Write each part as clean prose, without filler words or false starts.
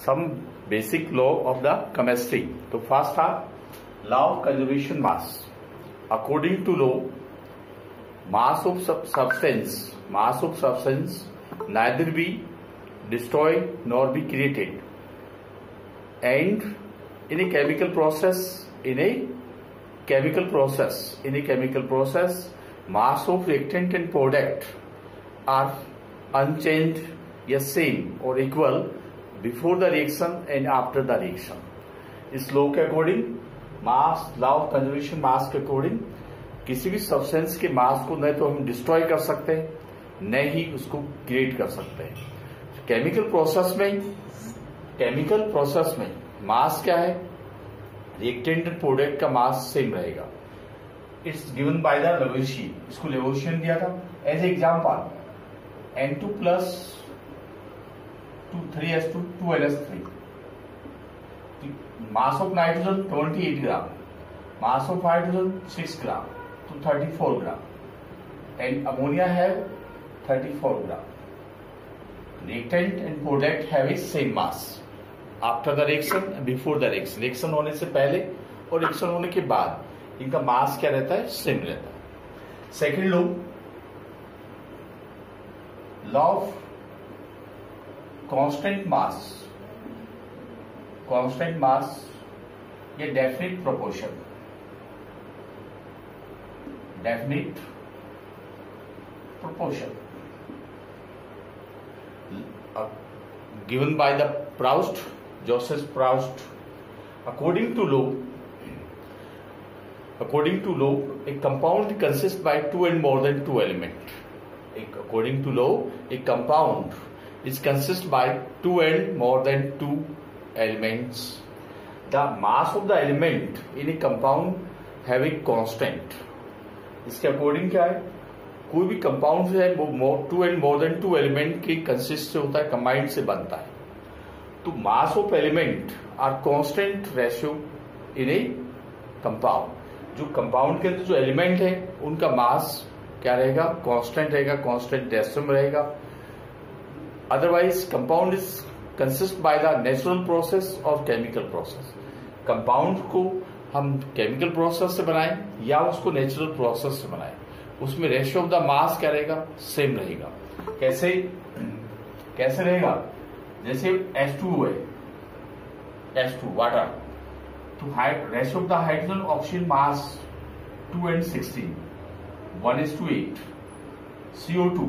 some basic law of the chemistry. तो first था law of conservation mass. According to law, mass of substance neither be destroyed nor be created, and in a chemical process mass of reactant and product are unchanged, yes same or equal before the reaction and after the reaction. इस law के according, mass law of conservation mass के according, किसी भी substance के मास को न तो हम डिस्ट्रॉय कर सकते हैं न ही उसको क्रिएट कर सकते हैं. केमिकल प्रोसेस में मास क्या है? रिएक्टेंट एंड प्रोडक्ट का मास सेम रहेगा. It's given by the Lavoisier. इसको लेवोसियन दिया था as example. N2 plus 3s2 2ns3. Mass of nitrogen 28 gram, mass of hydrogen 6 gram, तो 34 ग्राम, एंड अमोनिया है 34 gram. Reactant and product have a same mass after the reaction, before the reaction. Reaction होने से पहले और reaction होने के बाद इनका मास क्या रहता है? सेम रहता है. Second law of constant mass ये definite proportion given by the Joseph Proust. According to law, a compound consists by two and more than two elements. According to law, a compound is consist by two and more than two elements. The mass of the element in a compound have a constant. इसके according क्या है? कोई भी compound है वो two and more than two element के consist से होता है, कंबाइंड से बनता है. तो mass of element are constant ratio in a compound. जो कंपाउंड के अंदर जो एलिमेंट है उनका मास क्या रहेगा? कांस्टेंट रहेगा, कांस्टेंट रेशियो में रहेगा. Otherwise compound is consist by the natural process और केमिकल प्रोसेस. कंपाउंड को हम केमिकल प्रोसेस से बनाएं या उसको नेचुरल प्रोसेस से बनाएं, उसमें रेशियो ऑफ द मास क्या रहेगा? सेम रहेगा. कैसे रहेगा? जैसे H2O है, H2 वाटर, तो ratio of the hydrogen oxygen mass 2 and 16, 1:8. CO2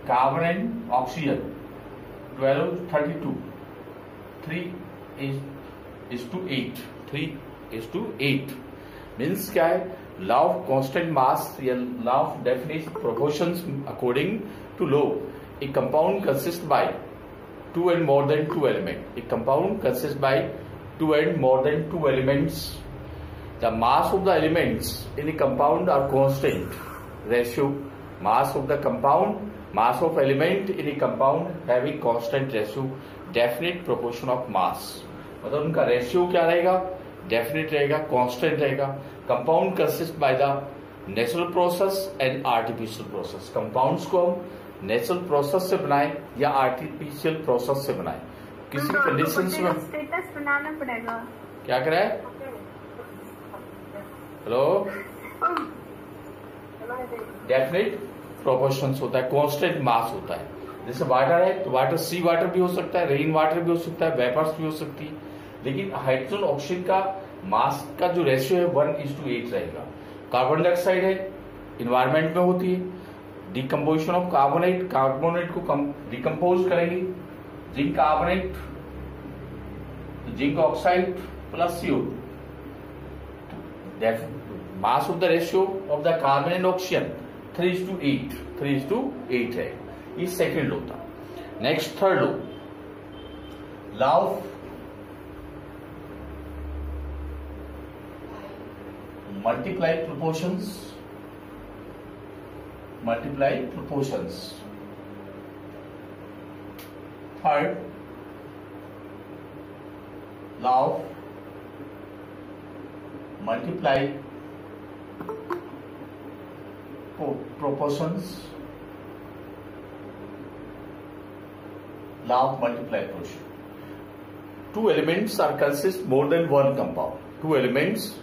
carbon and oxygen 12:32, 3:8 means क्या है? लॉ ऑफ कांस्टेंट मास या law of definite proportions. According to law, a compound consist by two and more than two elements. A compound consists by two and more than two elements. The mass of the elements in a compound are constant. Ratio mass of the compound, mass of element in a compound have a constant ratio, definite proportion of mass. मतलब उनका ratio क्या रहेगा? Definite रहेगा, constant रहेगा. Compound consist by the natural process and artificial process. Compounds को हम natural process से बनाएं या आर्टिफिशियल प्रोसेस से बनाएं, किसी भी कंडीशन में स्टेटस बनाना पड़ेगा. क्या कराए? हेलो, डेफिनेट प्रोपोर्शंस होता है, कांस्टेंट मास होता है. जैसे वाटर है तो वाटर सी वाटर भी हो सकता है, रेन वाटर भी हो सकता है, वेपर्स भी हो सकती है. लेकिन हाइड्रोजन ऑक्सीजन का मास का जो रेशियो है 1:8 रहेगा. कार्बन डाइऑक्साइड है, इन्वायरमेंट में होती है. डिकम्पोजिशन ऑफ कार्बोनेट को डिकम्पोज करेंगे. Zinc carbonate, zinc oxide plus CO2. Mass of the ratio of the carbon and oxygen 3:8 है. ये सेकेंड लॉ था. Next third law of multiply proportions. Third law of multiply proportions, law of multiplication. two elements are consist more than one compound. Two elements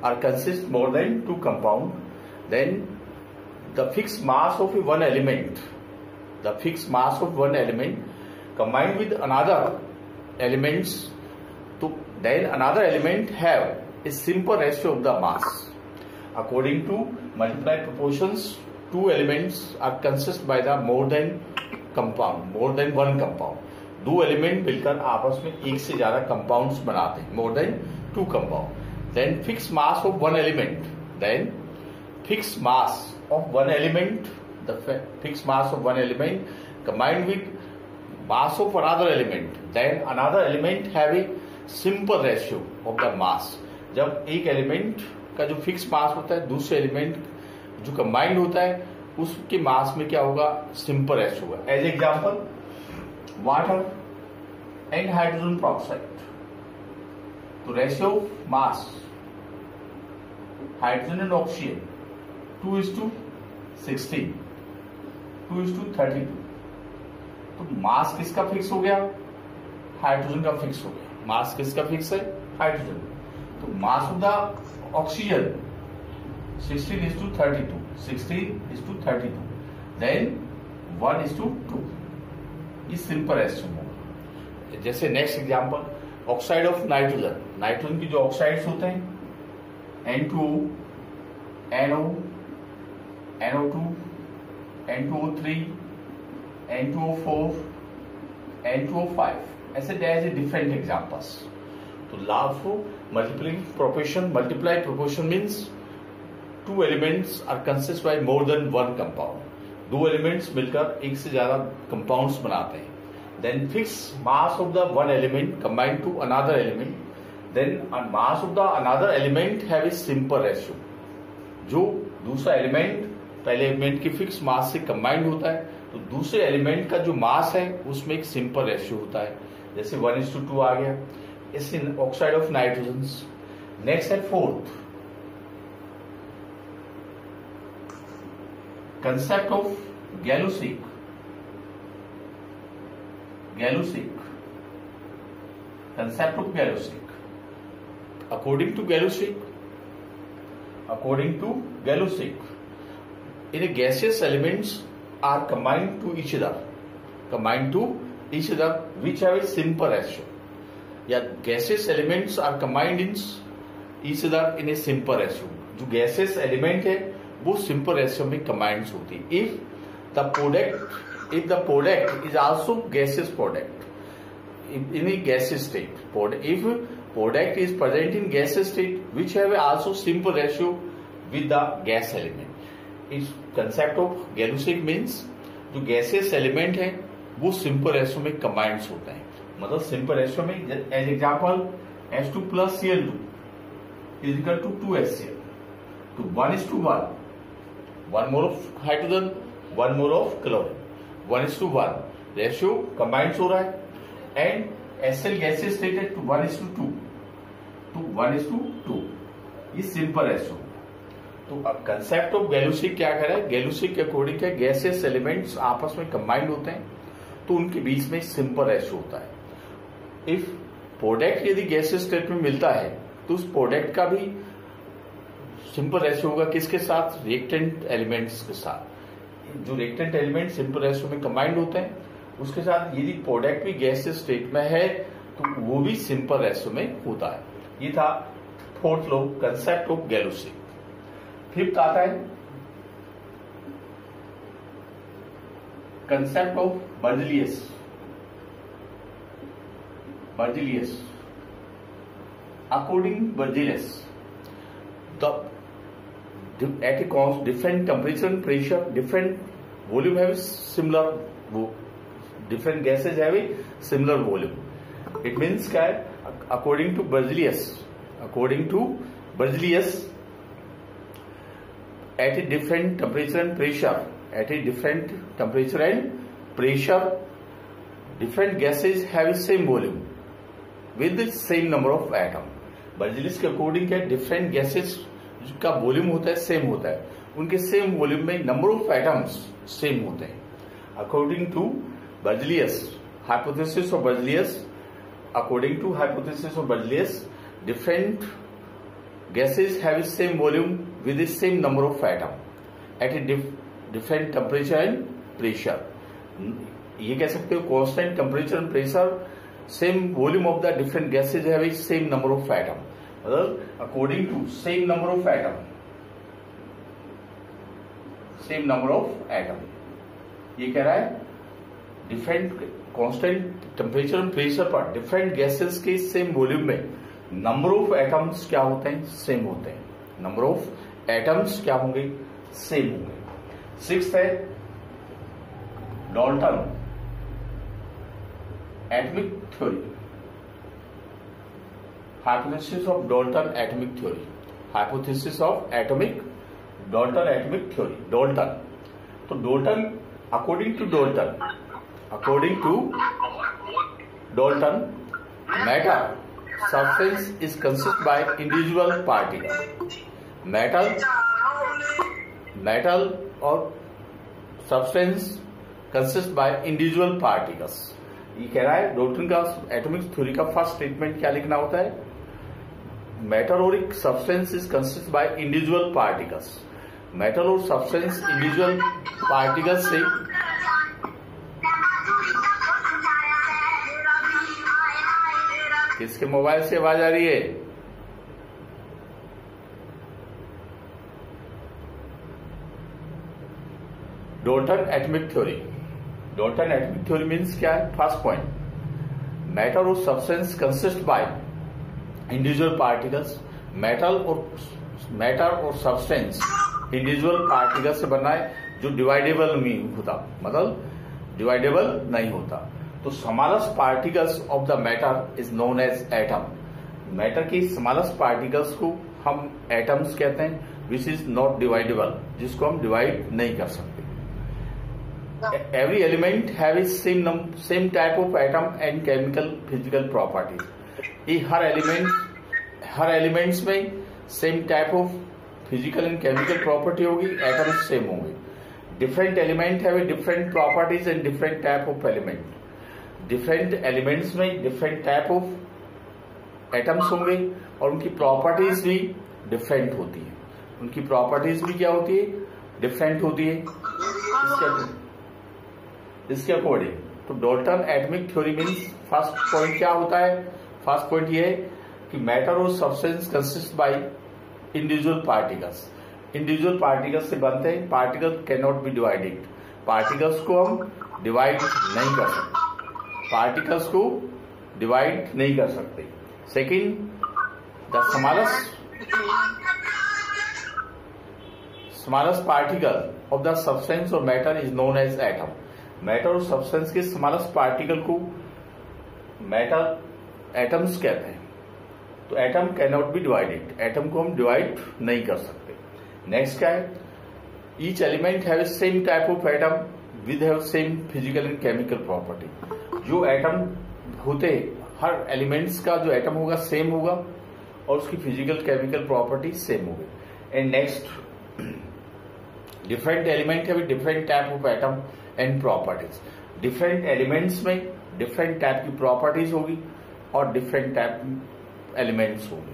are consist more than two compound. Then the fixed mass of one element, combined with another elements, then another element have a simple ratio of the mass. According to multiplied proportions, two elements are consist by the more than one compound. दो element मिलकर आपस में एक से ज्यादा compounds बनाते हैं, more than two compound. Then fix mass of one element, combined with mass of another element, then another element have a simple ratio of the mass. जब एक एलिमेंट का जो फिक्स मास होता है दूसरे एलिमेंट जो कंबाइंड होता है उसके मास में क्या होगा, सिंपल रेशियो होगा. As example water and hydrogen peroxide. तो ratio mass hydrogen and oxygen 2:16, 2:32. तो मास किसका फिक्स हो गया, हाइड्रोजन का फिक्स हो गया. मास किसका फिक्स है, हाइड्रोजन. तो mass of the oxygen 16:32, then 1:2. ये सिंपल रेशियो होगा. जैसे next example oxide of nitrogen. Nitrogen की जो ऑक्साइड्स होते हैं N2O, NO, NO2, N2O3, N2O4, N2O5. ऐसे there is different examples. तो law of multiplied proportion means two elements are consist by more than one compound. दो elements मिलकर एक से ज्यादा कंपाउंड्स बनाते हैं. Then fix mass of the one element combined to another element, then mass of the another element have a simple ratio. जो दूसरा element पहले एलिमेंट के फिक्स मास से कंबाइंड होता है तो दूसरे एलिमेंट का जो मास है उसमें एक सिंपल रेशियो होता है. जैसे 1:2 आ गया. इस ऑक्साइड ऑफ नाइट्रोजन. नेक्स्ट है fourth concept of Gay-Lussac. Concept of Gay-Lussac. According to Gay-Lussac, in a gaseous elements are combined to each other which have a simple ratio. या gaseous elements are combined in each other in a simple ratio. जो gaseous element है वो simple ratio में combined होती है. If the product is also gaseous product in a gaseous state, if product is present in gaseous state which have also simple ratio with the gas element. इस concept of Gay Lussac means जो gaseous element है वो simple ratio में combined होता है. मतलब simple ratio में as example H2 + Cl2 is equal to 2HCl. तो 1:1. 1 mole of hydrogen, 1 mole of chlorine, 1:1 ratio combined हो रहा है. And SL gases stated to 1:2, तो 1:2 ये सिंपल रेशियो. तो अब कंसेप्ट ऑफ गैलुसिक क्या कह रहा है, गैलुसिक के अकॉर्डिंग क्या गैसेस एलिमेंट्स आपस में कंबाइंड होते हैं तो उनके बीच में सिंपल रेशियो होता है. इफ प्रोडक्ट यदि गैसेस स्टेट में मिलता है तो उस प्रोडक्ट का भी सिंपल रेशियो होगा किसके साथ, रिएक्टेंट एलिमेंट्स के साथ. जो रिएक्टेंट एलिमेंट सिंपल रेशियो में कंबाइंड होते हैं उसके साथ यदि प्रोडक्ट भी गैसियस स्टेट में है तो वो भी सिंपल रेशियो में होता है. ये था fourth law, concept of Gay Lussac. Fifth आता है concept of Berzelius. According Berzelius, at a different temperature and pressure, different volume have similar, different gases have a similar volume. It means that according to Berzelius, at a different temperature and pressure, different gases have the same volume with the same number of atoms. Berzelius के according क्या different gases का volume होता है same होता है, उनके same volume में number of atoms same होते हैं. According to Berzelius, hypothesis of Berzelius, according to hypothesis of Bernoulli, different gases have the same volume with the same number of atoms at a different temperature and pressure. ये कह सकते हो constant temperature and pressure, same volume of the different gases have the same number of atoms. मतलब according to same number of atom, ये कह रहा है different constant temperature and pressure पर डिफरेंट गैसेस के सेम वॉल्यूम में number of atoms क्या होते हैं, सेम होते हैं. नंबर ऑफ एटम्स क्या होंगे, सेम होंगे. सिक्स्थ है Dalton atomic theory. Hypothesis of Dalton atomic theory. Hypothesis of Dalton atomic theory. Dalton, तो Dalton according to Dalton, matter substance is consist by individual particles. Metal or substance consist by individual particles. ये कह रहा है Dalton का atomic theory का first statement क्या लिखना होता है, मैटर और एक substance is consist by individual particles. Metal और सब्सटेंस इंडिविजुअल पार्टिकल्स से किसके मोबाइल से आवाज आ रही है, Dalton atomic theory. Dalton atomic theory means क्या है, फर्स्ट पॉइंट, मैटर और substance consist by individual particles. Matter और सब्सटेंस इंडिविजुअल पार्टिकल से बना है जो डिवाइडेबल नहीं होता, मतलब डिवाइडेबल नहीं होता. तो smallest particles of the matter is known as atom. Matter की स्मॉलेस्ट पार्टिकल्स को हम एटम्स कहते हैं, विच इज नॉट डिवाइडेबल, जिसको हम डिवाइड नहीं कर सकते. Every element have same type of atom and chemical physical properties. ये हर एलिमेंट्स में same type of physical and chemical property होगी, एटम्स सेम होंगे. Different element have different properties and different type of element. Different elements में different type of atoms होंगे और उनकी properties भी different होती है. उनकी प्रॉपर्टीज भी क्या होती है, डिफरेंट होती है. इसके अकॉर्डिंग तो Dalton atomic theory means first point क्या होता है, फर्स्ट पॉइंट ये है कि मैटर और substance consist by individual particles. Individual particles से बनते हैं. Particle can not be divided. Particles को हम डिवाइड नहीं कर सकते. पार्टिकल्स को डिवाइड नहीं कर सकते. Second, the smallest particle of the substance और matter is known as atom. Matter और सब्सटेंस के स्मॉलेस्ट पार्टिकल को एटम्स कहते हैं. तो atom can not be divided. Atom को हम डिवाइड नहीं कर सकते. नेक्स्ट क्या है, each element have same type of atom with have same physical and chemical property. जो एटम होते हर एलिमेंट्स का जो एटम होगा सेम होगा और उसकी फिजिकल केमिकल प्रॉपर्टी सेम होगी. And next, different element have different type of atom and properties. Different elements में डिफरेंट टाइप की प्रॉपर्टीज होगी और डिफरेंट टाइप एलिमेंट्स होंगे.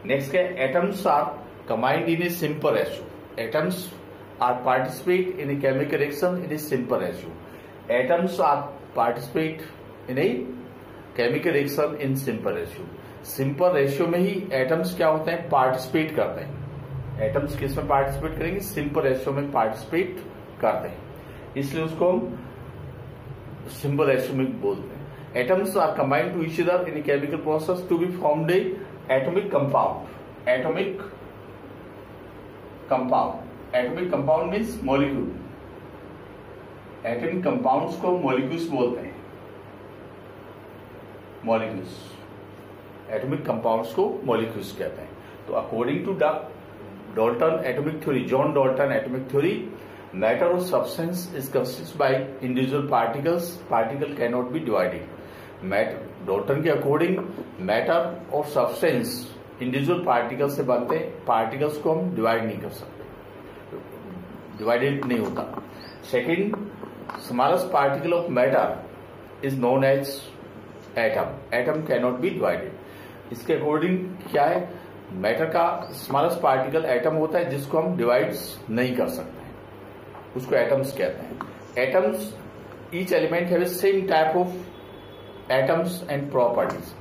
नेक्स्ट क्या, atoms are combined in a simple ratio. Atoms are participate in a chemical reaction in a simple ratio. Atoms are participate in a chemical reaction in simple ratio. Simple ratio में ही atoms क्या होते हैं, participate करते हैं. Atoms किस में participate करेंगे, सिंपल रेशियो में पार्टिसिपेट करते हैं, इसलिए उसको हम सिंपल रेशियो में बोलते हैं. Atoms are combined to each other in a chemical process to be formed a atomic compound. Atomic compound means molecule. Atomic compounds को मॉलिक्यूल्स बोलते हैं. मॉलिक्यूल्स, एटॉमिक कंपाउंड्स को मॉलिक्यूल्स कहते हैं. तो according to Dalton atomic theory, John Dalton atomic theory, matter और substance is consist by individual particles. Particle can not be divided. Dalton के according matter और सब्सटेंस इंडिविजुअल पार्टिकल से बनते हैं. पार्टिकल्स को हम डिवाइड नहीं कर सकते, डिवाइडेड नहीं होता. Second, smallest particle of matter is known as atom can not be divided. इसके अकॉर्डिंग क्या है, मैटर का स्मॉलेस्ट पार्टिकल एटम होता है जिसको हम डिवाइड नहीं कर सकते, उसको एटम्स कहते हैं. Atoms, each element have same type of atoms and properties.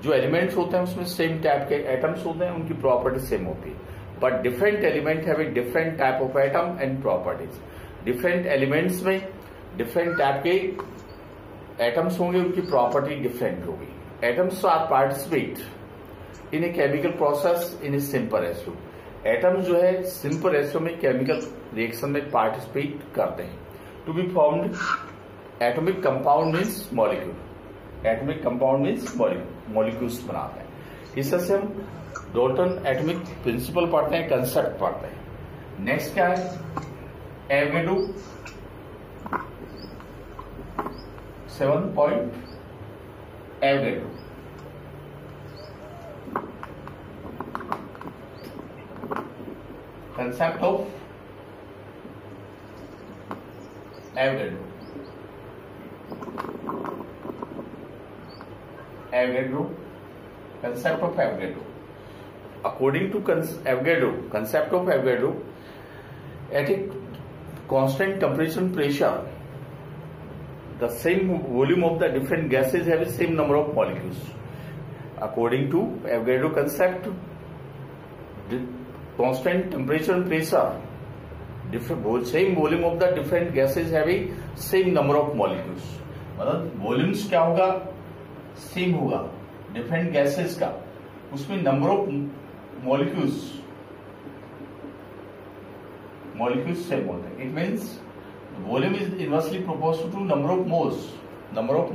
जो एलिमेंट्स होते हैं उसमें सेम टाइप के एटम्स होते हैं, उनकी प्रॉपर्टी सेम होती है. But different element have a different type of atom and properties. Different elements में डिफरेंट टाइप के एटम्स होंगे, उनकी प्रॉपर्टी डिफरेंट होगी. Atoms are participate in a chemical process in a simple ratio. Atoms जो है simple ratio में chemical reaction में participate करते हैं. To be formed atomic compound means molecule. Atomic compound means molecules बनाते हैं. इससे हम डॉल्टन एटॉमिक प्रिंसिपल पढ़ते हैं, कंसेप्ट पढ़ते हैं. नेक्स्ट क्या है, Avogadro 7 point. Avogadro concept of Avogadro. Avogadro, concept of Avogadro. According to Avogadro, concept of Avogadro, at a constant temperature and pressure, the same volume of the different gases have the same number of molecules. According to Avogadro concept, constant temperature and pressure, different same volume of the different gases having same number of molecules. मतलब volumes क्या होगा, same होगा different gases का, उसमें number of molecules same होते हैं. It means volume is inversely proportional to number of moles, number of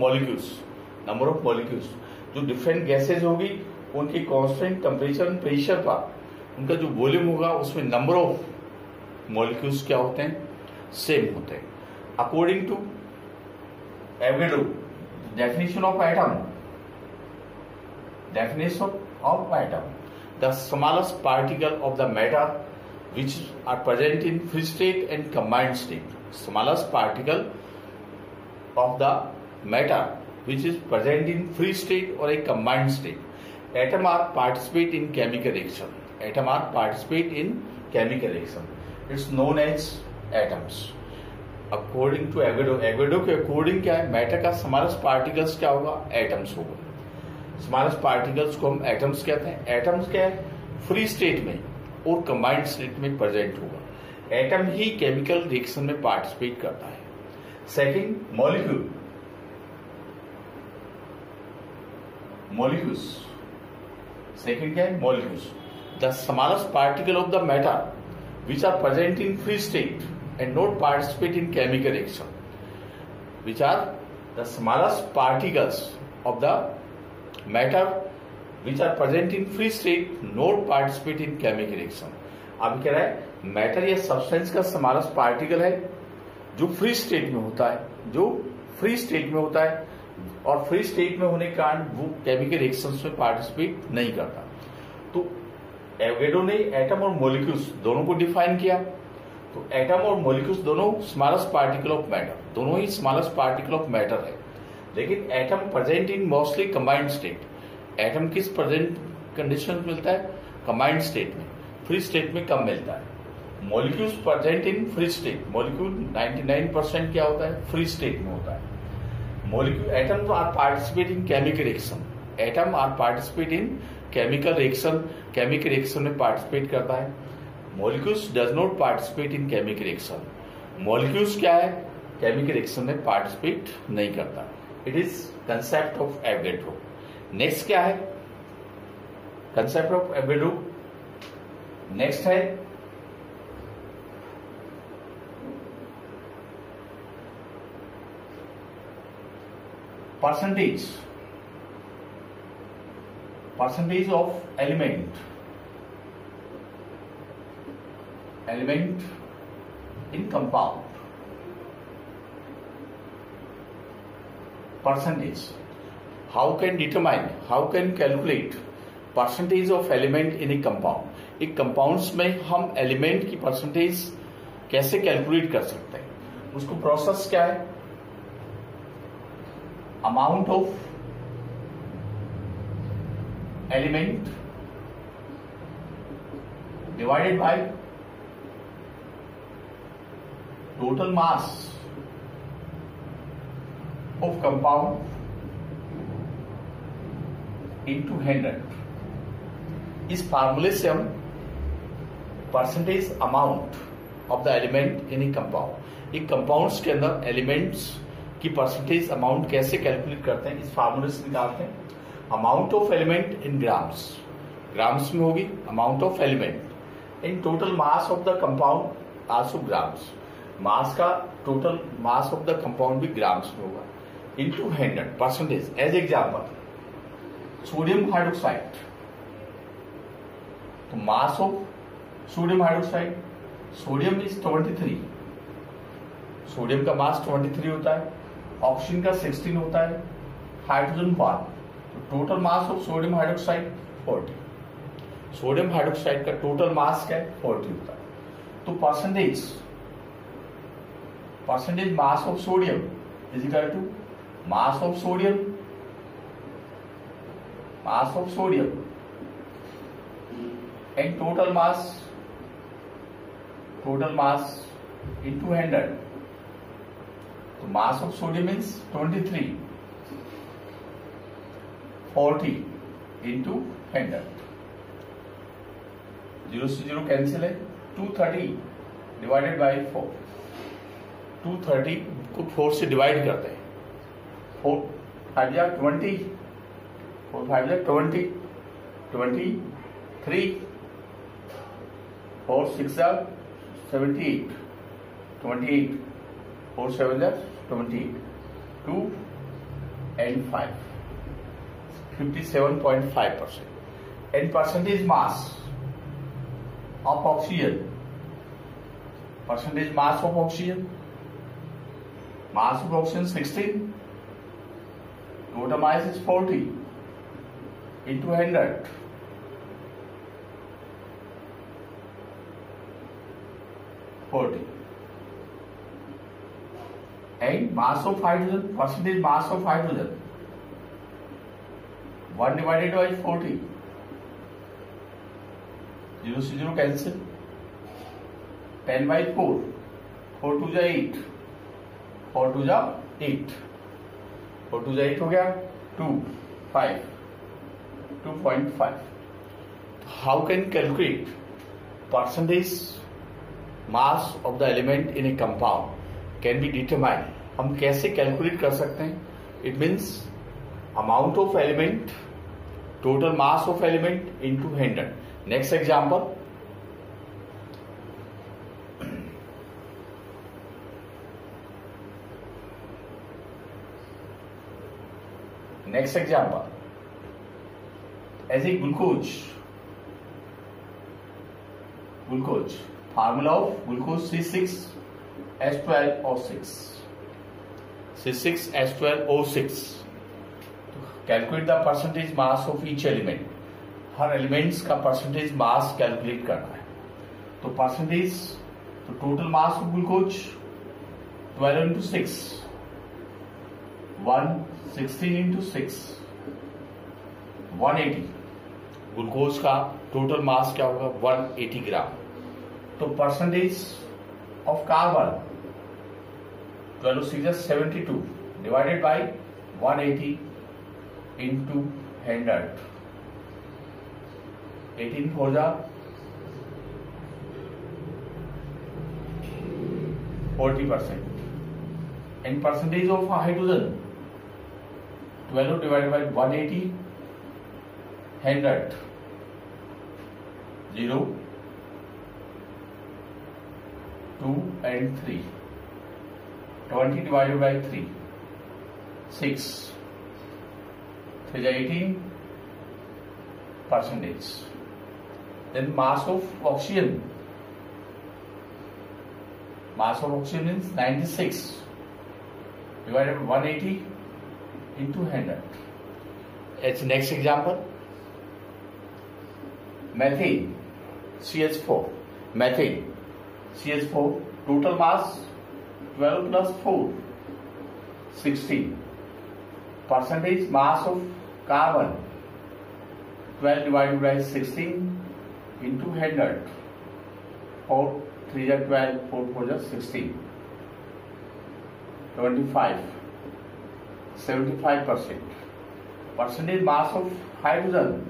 molecules. जो different gases होगी उनके कांस्टेंट टेम्परेचर एंड प्रेशर पर उनका जो वॉल्यूम होगा उसमें नंबर ऑफ मॉलिक्यूल्स क्या होते हैं, सेम होते हैं. According to Avogadro, definition of atom, the smallest particle of the matter which are present in free state and combined state. Smallest particle of the matter which is present in free state or a combined state. Atom are participate in chemical reaction. It's known as atoms. According to Avogadro के according क्या है, matter का smallest particles क्या होगा, atoms होगा. Smallest particles को हम atoms कहते हैं. एटम्स क्या है, फ्री स्टेट में और कंबाइंड स्टेट में प्रेजेंट होगा. एटम ही केमिकल रिएक्शन में पार्टिसिपेट करता है. Second, molecules. सेकंड क्या है, molecules. The smallest particle of the matter which are present in free state and not participate in chemical reaction. Which are the smallest particles of the matter which are present in free state not participate in chemical reaction. अब कह रहा है matter या substance का smallest particle है जो free state में होता है, और फ्री स्टेट में होने के कारण वो केमिकल रिएक्शंस में पार्टिसिपेट नहीं करता. तो एवोगैड्रो ने एटम और मॉलिक्यूल्स दोनों को डिफाइन किया. तो एटम और मॉलिक्यूल्स दोनों स्मॉलेस्ट पार्टिकल ऑफ मैटर, दोनों ही स्मॉलेस्ट पार्टिकल ऑफ मैटर है. लेकिन atom present in mostly combined state. Atom किस प्रेजेंट कंडीशन में मिलता है, कंबाइंड स्टेट में. फ्री स्टेट में कम मिलता है. Molecules present in free state. Molecule 99% क्या होता है, फ्री स्टेट में होता है. Molecule atom are participate in chemical reaction. Atom are participate in chemical reaction में पार्टिसिपेट करता है. Molecules does not participate in chemical reaction. Molecules क्या है, केमिकल रिएक्शन में पार्टिसिपेट नहीं करता. It is concept of Avogadro. Next क्या है, कंसेप्ट ऑफ एवोगैड्रो. नेक्स्ट है percentage of element in compound. Percentage, how can calculate percentage of element in a compound. एक compounds में हम एलिमेंट की परसेंटेज कैसे कैलकुलेट कर सकते हैं, उसको प्रोसेस क्या है, amount of element divided by total mass of compound into 100. इस फार्मूले से हम percentage amount of the element in a compound, एक कंपाउंड्स के अंदर एलिमेंट्स की परसेंटेज अमाउंट कैसे कैलकुलेट करते हैं, इस फार्मूले से निकालते हैं. Amount of element in grams, grams में होगी amount of element in total mass of the compound also grams, mass का total mass of the compound भी ग्राम्स में होगा into 100 percentage. As example sodium hydroxide, तो mass of sodium hydroxide, sodium is 23, sodium का mass 23 होता है, oxygen का 16 होता है, हाइड्रोजन 1, तो total mass of sodium hydroxide 40. Sodium hydroxide का टोटल मास क्या है 40 होता है. तो percentage mass of sodium is equal to mass of sodium and total mass into 100. So mass of sodium is 23, 40 into 100. 0 से 0 कैंसिल है, 230 divided by 4. 230 को 4 से डिवाइड करते हैं, 4 5 जा 20, 4 5 जा 20, 23, 4 6 are 78, 28, 4 7 are 28, 2 and 5, 57.5%. And percentage mass of oxygen, percentage mass of oxygen 16, total mass is 40 into 100. 40. And mass of hydrogen, percentage mass of hydrogen 1 divided by 40, 0 से 0 cancel, 10 by 4, 4 2 जा 8, 4 2 जा 8, 4 2 जा 8 हो गया 2, 5, 2.5. How can calculate percentage mass of the element in a compound can be determined? हम कैसे calculate कर सकते हैं? It means amount of element, total mass of element into 100. Next example. Next example. As a glucose, formula of glucose C6H12O6. C6H12O6. Calculate the percentage mass of each element. Her elements का percentage mass calculate करना है. तो percentage, तो total mass of glucose 12 into 6, 116 into 6, 180. Glucose का total mass क्या होगा 180 ग्राम. तो percentage of carbon 12 6 72 divided by 180 into 100, 18 4 जा 40%. And percentage of hydrogen 12 divided by 180, 100, 0, 2 and 3, 20 divided by 3, 6, 3 is 18%. Then mass of oxygen is 96 divided by 180 into 100. It's next example. Methane CH4. Methane CH4 total mass 12 plus 4 16. Percentage mass of carbon 12 divided by 16 into 100. 4 3 are 12, 4 4 are 16. 25. 75%. Percentage mass of hydrogen.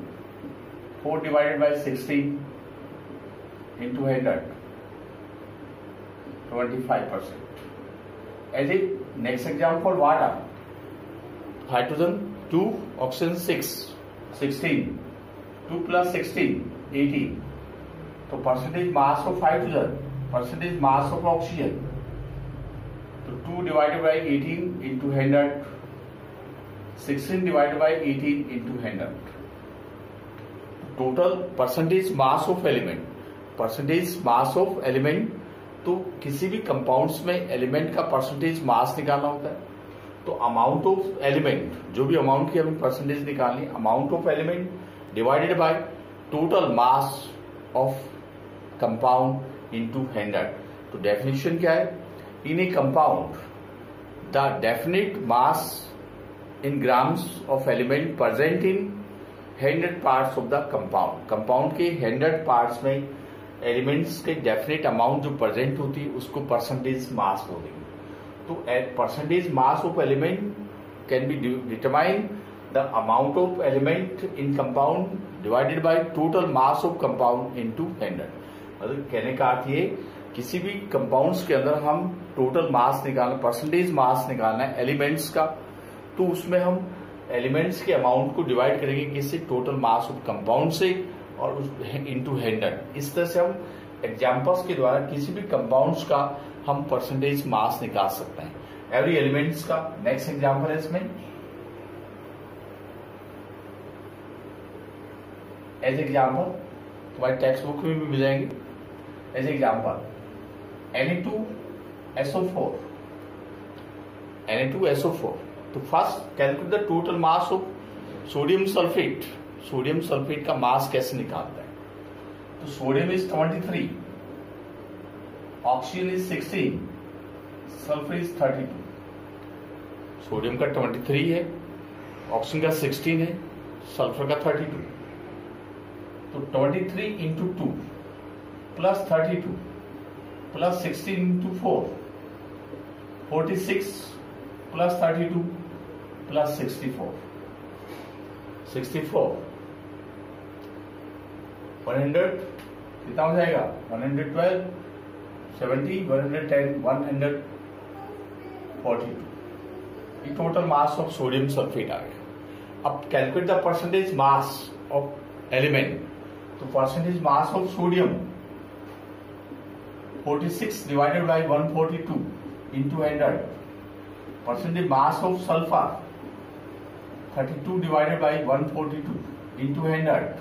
4 divided by 16 into 100. 25%. As a next example, water. Hydrogen 2, oxygen 6, 16. 2 plus 16, 18. तो percentage mass of hydrogen, percentage mass of oxygen. तो 2 divided by 18 into 100. 16 divided by 18 into 100. Total percentage mass of element. Percentage mass of element, तो किसी भी compounds में element का percentage mass निकालना होता है. तो अमाउंट ऑफ एलिमेंट, जो भी अमाउंट की हमें परसेंटेज निकालनी, amount of element divided by total mass of compound into 100. तो डेफिनेशन क्या है? In a compound the definite mass in grams of element present in 100 parts of the compound. Compound के 100 parts में elements के definite amount जो present होती है उसको परसेंटेज मास बोलेंगे. तो percentage mass of element can be determine the amount of element in compound divided by total mass of compound into 100. मतलब कहने का अर्थ ये, किसी भी कंपाउंड्स के अंदर हम टोटल मास निकालना, परसेंटेज मास निकालना है एलिमेंट्स का, तो उसमें हम एलिमेंट्स के अमाउंट को डिवाइड करेंगे किससे? टोटल मास ऑफ कंपाउंड से, और इंटू 100. इस तरह से हम एग्जाम्पल्स के द्वारा किसी भी कंपाउंड्स का हम परसेंटेज मास निकाल सकते हैं, एवरी एलिमेंट्स का. नेक्स्ट एग्जाम्पल है इसमें, एज एग्जाम्पल तुम्हारे टेक्स्ट बुक में भी मिल जाएंगे. As example Na2SO4. Na2SO4. तो first calculate the total mass of sodium sulphate. Sodium sulphate का मास कैसे निकालता है? तो sodium is 23, oxygen is 16, sulphur is 32. Sodium का 23 है, ऑक्सीजन का 16 है, सल्फर का 32. तो 23 into 2 plus 32 plus 16 into 4, 46 plus 32 plus 64. 100 कितना हो जाएगा? 112, 70, 110, 142. ये total mass of sodium sulphate आ गया. अब calculate the percentage mass of element. तो percentage mass of sodium 46 divided by 142 into 100. Percentage mass of sulphur 32 divided by 142 into 100.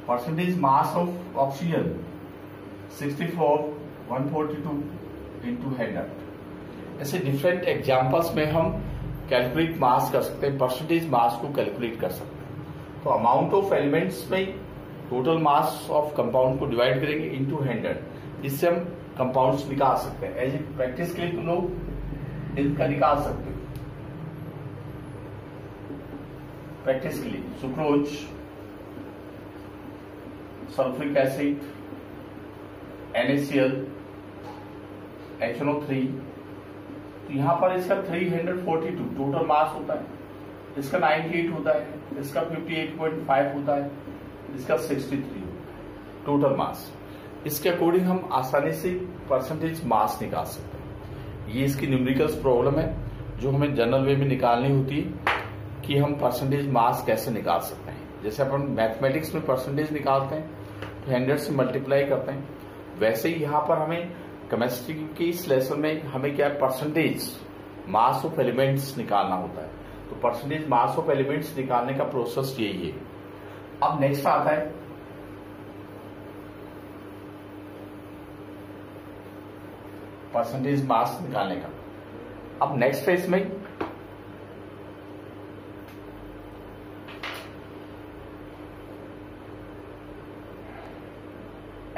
Percentage mass of oxygen 64, 142 into 100. ऐसे different examples में हम calculate mass कर सकते हैं, परसेंटेज मास को calculate कर सकते हैं. तो अमाउंट ऑफ एलिमेंट्स में टोटल मास ऑफ कंपाउंड को डिवाइड करेंगे इंटू 100. इससे हम कंपाउंड्स निकाल सकते हैं. एज ए प्रैक्टिस के लिए तुम लोग इनका निकाल सकते हो. प्रैक्टिस के लिए sucrose, sulphuric acid, NaCl, HNO3. तो यहां पर इसका 342 टोटल मास होता है, इसका 98 होता है, इसका 58.5 होता है, इसका 63 टोटल मास. इसके अकॉर्डिंग हम आसानी से परसेंटेज मास निकाल सकते हैं. ये इसकी न्यूमेरिकल्स प्रॉब्लम है जो हमें जनरल वे में निकालनी होती है कि हम परसेंटेज मास कैसे निकाल सकते हैं. जैसे अपन मैथमेटिक्स में परसेंटेज निकालते हैं तो 100 से मल्टीप्लाई करते हैं, वैसे ही यहाँ पर हमें केमिस्ट्री की इस लेसन में हमें क्या है, परसेंटेज मास ऑफ एलिमेंट्स निकालना होता है. तो परसेंटेज मास ऑफ एलिमेंट्स निकालने का प्रोसेस यही है. अब नेक्स्ट आता है परसेंटेज मास निकालने का. अब नेक्स्ट फेज में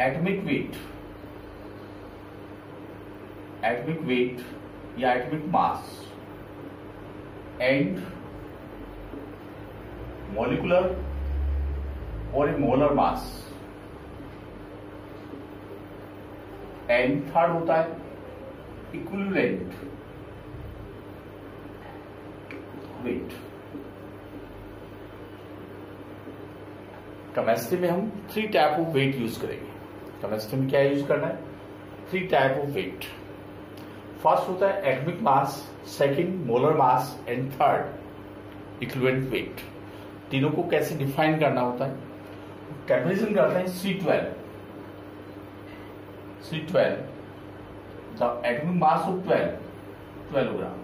एटॉमिक वेट या एटॉमिक मास एंड मॉलिक्यूलर और ए मोलर मास, एंड थर्ड होता है इक्विवेलेंट वेट। केमिस्ट्री में हम 3 टाइप ऑफ वेट यूज करेंगे। केमिस्ट्री में क्या यूज करना है? 3 टाइप ऑफ वेट। फर्स्ट होता है atomic mass, second molar mass and third equivalent weight. तीनों को कैसे डिफाइन करना होता है? कंपैरिजन करते हैं C12 the atomic mass of 12 ग्राम।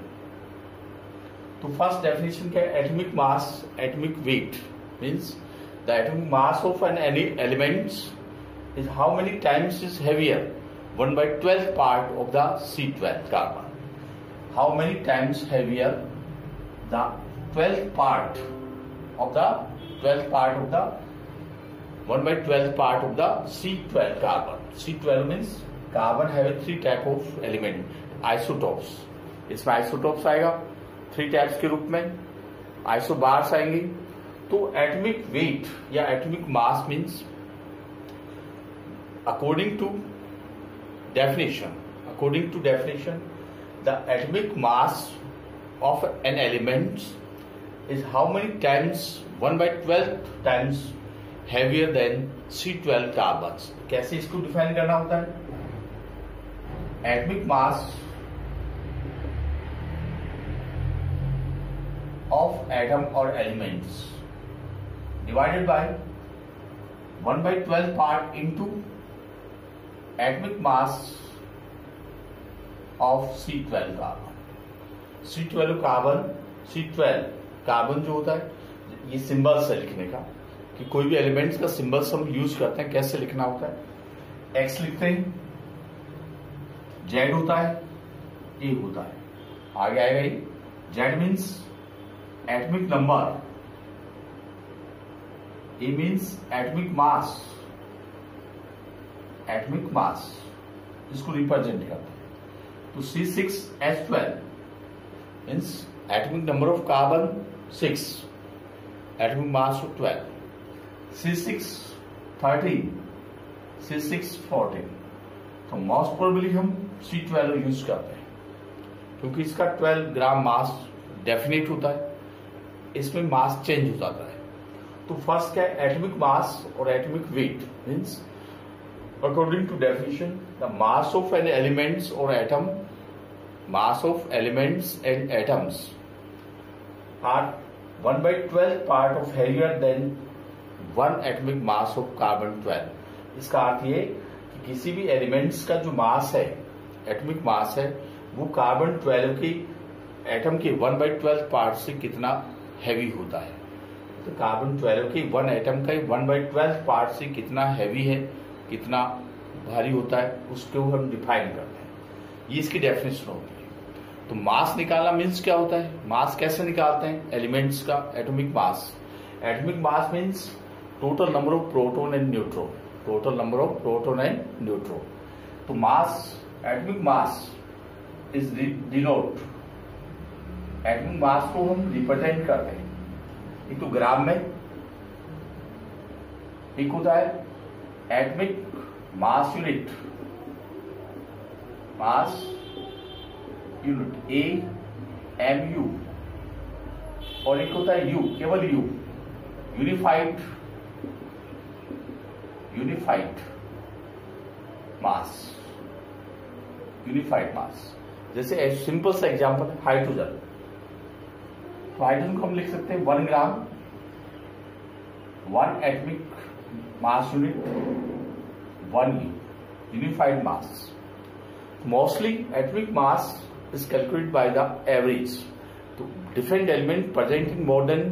तो फर्स्ट डेफिनेशन क्या है? Atomic mass, atomic weight means the atomic mass of an any elements is how many times is heavier 1/12 part of the C12 carbon. How many times heavier the 12th part of the 1/12 part of the C12 carbon. C12 means carbon have 3 type of element isotopes. इसमें isotopes आएगा 3 types के रूप में, isobars आएंगे। तो atomic weight या atomic mass means according to definition, the atomic mass of an element is how many times 1/12 times heavier than C12 carbons. कैसे इसको डिफाइन करना होता है? atomic mass of atom or elements divided by 1/12 part into atomic mass of C12 carbon. C12 carbon जो होता है, ये symbols है लिखने का कि कोई भी एलिमेंट्स का सिंबल्स हम यूज करते हैं। कैसे लिखना होता है? X लिखते हैं, Z होता है, A होता है, आगे आएगा ये Z means atomic number, A means atomic mass, इसको रिप्रेजेंट करते हैं। तो C6H12 means atomic number of carbon 6, atomic mass of 12, C613, C614। तो मोस्ट प्रोबेबली हम C12 यूज करते हैं क्योंकि इसका 12 ग्राम मास डेफिनेट होता है, इसमें मास चेंज हो जाता है। तो फर्स्ट क्या है? एटॉमिक मास और atomic weight means according to definition the mass of an elements or atom, mass of elements and atoms are 1/12 part of heavier than 1 atomic mass of carbon 12। इसका अर्थ ये कि किसी भी एलिमेंट्स का जो मास है, एटॉमिक मास है, वो कार्बन 12 की एटम के 1/12 पार्ट से कितना हैवी होता है। तो कार्बन 12 की 1 एटम का 1/12 पार्ट से कितना हैवी है, कितना भारी होता है, उसको हम डिफाइन करते हैं। ये इसकी डेफिनेशन होती है। तो मास निकालना मीन्स क्या होता है? मास कैसे निकालते हैं? एलिमेंट्स का atomic mass. Atomic mass means total number of proton and neutron. तो mass, atomic mass is denote, atomic mass को हम रिप्रेजेंट करते हैं एक तो ग्राम में, एक होता है एटॉमिक मास यूनिट AMU, और एक होता है U, केवल U, यूनिफाइड मास। जैसे सिंपल सा एग्जांपल हाइड्रोजन। तो हाइड्रोजन को हम लिख सकते हैं 1 ग्राम, 1 atomic mass unit, 1 U, unified mass. Mostly atomic mass is calculated by the average. तो different element present in more than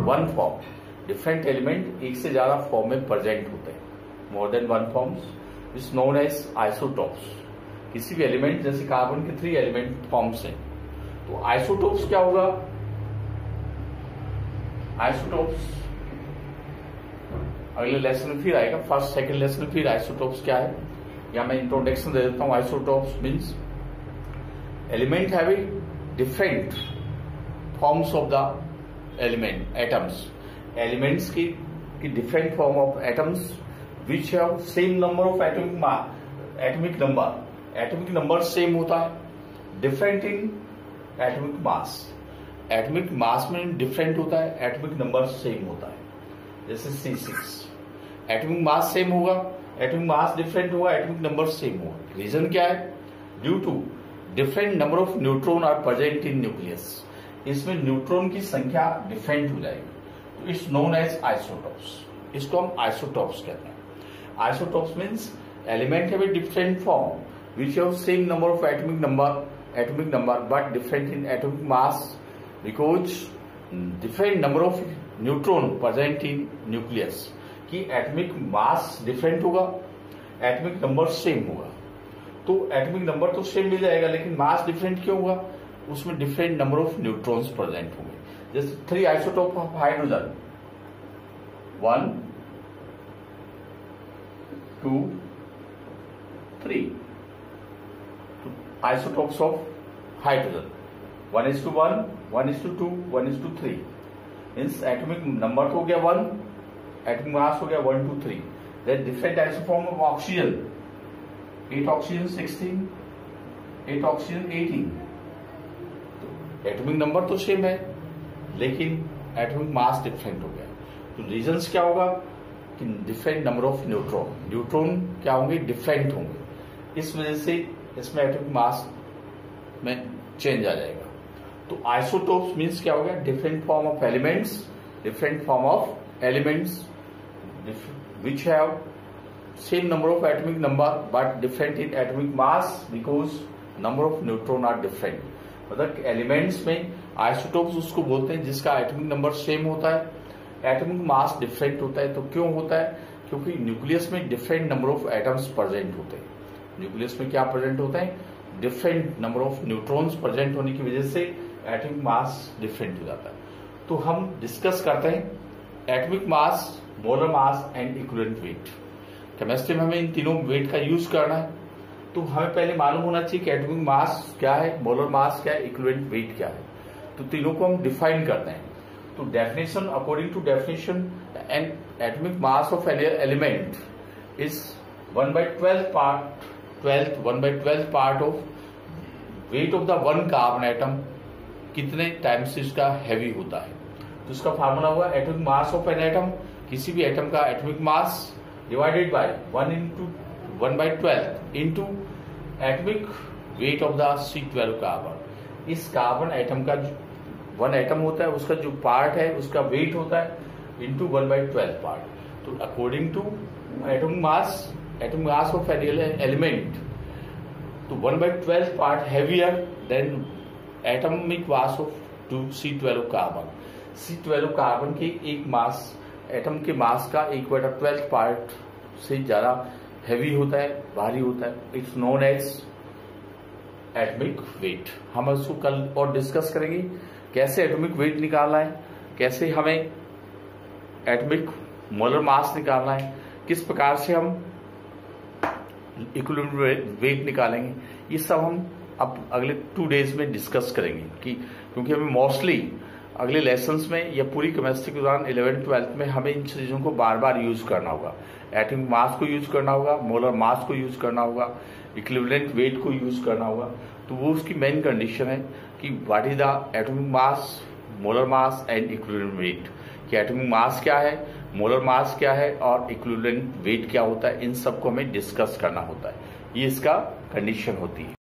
one form. Different element एक से ज्यादा फॉर्म में present होते हैं, more than one forms is known as isotopes. किसी भी element, जैसे कार्बन के 3 एलिमेंट फॉर्म्स हैं, तो आइसोटोप्स क्या होगा? आइसोटोप्स अगले लेसन में फिर आएगा, फर्स्ट सेकंड लेसन में फिर आइसोटोप्स क्या है, या मैं इंट्रोडक्शन दे देता हूं। Isotopes means element having different forms of the element, atoms. Elements की कि different form of atoms which have same number of atomic number same होता है, different in atomic mass. Atomic मास में डिफरेंट होता है, एटॉमिक नंबर सेम होता है। जैसे C6 एटॉमिक मास सेम होगा, एटॉमिक मास डिफरेंट होगा, एटॉमिक नंबर सेम होगा। रीजन क्या है? Due to different number of neutron are present in nucleus. इसमें न्यूट्रॉन की संख्या डिफरेंट हो जाएगी, तो इट्स नोन एज आइसोटॉप्स। इसको हम आइसोटॉप्स कहते हैं। Isotopes means element have a different form which have same number of atomic number but different in atomic mass because different number of neutron present in nucleus. कि atomic mass different होगा, atomic number same होगा। तो atomic number तो same मिल जाएगा, लेकिन मास different क्यों होगा? उसमें different number of neutrons present होंगे। जैसे 3 isotope of hydrogen, 1 2 3 isotopes of hydrogen 1:1, 1:2, 1:3 means atomic number तो हो गया 1, एटॉमिक मास हो गया 1 2 3। Then different isoform of oxygen, 8 oxygen 16, 8 oxygen 18। तो एटॉमिक नंबर तो सेम है, लेकिन एटॉमिक मास डिफरेंट हो गया। तो रीजंस क्या होगा कि डिफरेंट नंबर ऑफ न्यूट्रॉन क्या होंगे? डिफरेंट होंगे। इस वजह से इसमें एटॉमिक मास में चेंज आ जाएगा। तो आइसोटोप्स मीन्स क्या हो गया? Different form of elements which have same number of atomic number but different in atomic mass because number of neutron are different। मतलब एलिमेंट्स में आइसोटोप्स उसको बोलते हैं जिसका एटॉमिक नंबर सेम होता है, एटॉमिक मास डिफरेंट होता है। तो क्यों होता है? क्योंकि न्यूक्लियस में different number of atoms present होते हैं। न्यूक्लियस में क्या प्रेजेंट होता है? Different number of neutrons present होने की वजह से एटॉमिक मास डिफरेंट हो जाता है। तो हम डिस्कस करते हैं atomic mass, molar mass and equivalent weight. Chemistry में हमें इन तीनों वेट का यूज करना है, तो हमें पहले मालूम होना चाहिए कि एटॉमिक मास क्या है, मोलर मास क्या है, इक्विवेलेंट वेट क्या है। तो तीनों को हम डिफाइन करते हैं। तो definition, according to definition, an atomic mass of element is 1/12 part of weight of the one carbon atom. कितने टाइम्स इसका हैवी होता है? तो इसका फार्मूला हुआ atomic mass of an atom, किसी भी एटम का atomic mass divided by 1/12 into atomic weight of the C12 carbon. इस कार्बन एटम का 1 एटम होता है, उसका जो पार्ट है उसका वेट होता है इंटू 1/12 पार्ट। तो according to atomic mass of element, तो 1/12 part heavier than atomic mass of C12 carbon. C12 carbon के एक मास एटम के मास का 1/12 पार्ट से ज्यादा हैवी होता है, भारी होता है। It's known as atomic weight. हम उसको कल और डिस्कस करेंगे कैसे एटॉमिक वेट निकालना है, कैसे हमें एटॉमिक मोलर मास निकालना है, किस प्रकार से हम इक्विवेलेंट वेट निकालेंगे। ये सब हम अब अगले 2 डेज में डिस्कस करेंगे क्योंकि हमें मोस्टली अगले लेसन्स में या पूरी केमिस्ट्री के दौरान 11th 12th में हमें इन चीजों को बार बार यूज करना होगा। एटॉमिक मास को यूज करना होगा, मोलर मास को यूज करना होगा, इक्विवेलेंट वेट को यूज करना होगा। तो वो उसकी मेन कंडीशन है कि what is the atomic mass, molar mass and equivalent weight. कि एटॉमिक मास क्या है, मोलर मास क्या है और इक्विवेलेंट वेट क्या होता है, इन सबको हमें डिस्कस करना होता है। ये इसका कंडीशन होती है।